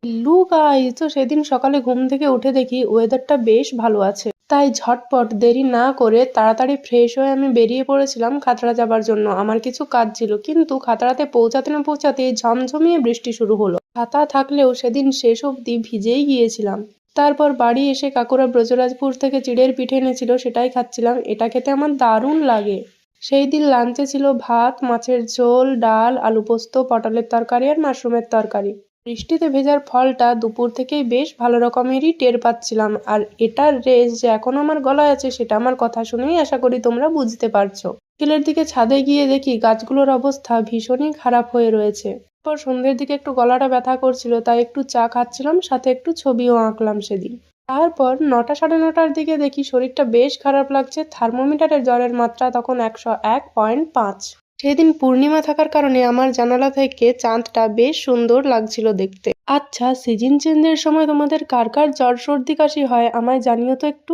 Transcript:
Hello guys, তো সেদিন সকালে ঘুম থেকে উঠে দেখি ওয়েদারটা বেশ ভালো আছে। তাই ঝটপট দেরি না করে তাড়াতাড়ি ফ্রেশ হয়ে আমি বেরিয়ে পড়েছিলাম খাতড়া যাবার জন্য। আমার কিছু কাজ ছিল, কিন্তু খাতড়াতে পৌঁছাতে না পৌঁছাতেই ঝমঝমিয়ে বৃষ্টি শুরু হলো। ছাতা থাকলেও সেদিন শেষ অবধি ভিজেই গিয়েছিলাম। তারপর বাড়ি এসে কাকুরা ব্রজরাজপুর থেকে চিড়ের পিঠে এনেছিল, সেটাই খাচ্ছিলাম। এটা খেতে আমার দারুণ লাগে। সেই দিন লাঞ্চে ছিল ভাত, মাছের ঝোল, ডাল, আলু পোস্ত, পটলের তরকারি আর মাশরুমের তরকারি। বৃষ্টিতে ভেজার ফলটা দুপুর থেকেই বেশ ভালো রকমেরই টের পাচ্ছিলাম, আর এটার রেশ যে এখনো আমার গলায় আছে সেটা আমার কথা শুনেই আশা করি তোমরা বুঝতে পারছো। বিকেলের দিকে ছাদে গিয়ে দেখি গাছগুলোর অবস্থা ভীষণই খারাপ হয়ে রয়েছে। তারপর সন্ধ্যের দিকে একটু গলাটা ব্যথা করছিল, তাই একটু চা খাচ্ছিলাম, সাথে একটু ছবিও আঁকলাম সেদিন। তারপর ৯টা সাড়ে ৯টার দিকে দেখি শরীরটা বেশ খারাপ লাগছে। থার্মোমিটারে জ্বরের মাত্রা তখন ১০১.৫। সেদিন পূর্ণিমা থাকার কারণে আমার জানালা থেকে চাঁদটা বেশ সুন্দর লাগছিল দেখতে। আচ্ছা, সিজন চেঞ্জের সময় তোমাদের কার কার জ্বর সর্দি কাশি হয় আমায় জানিও তো একটু।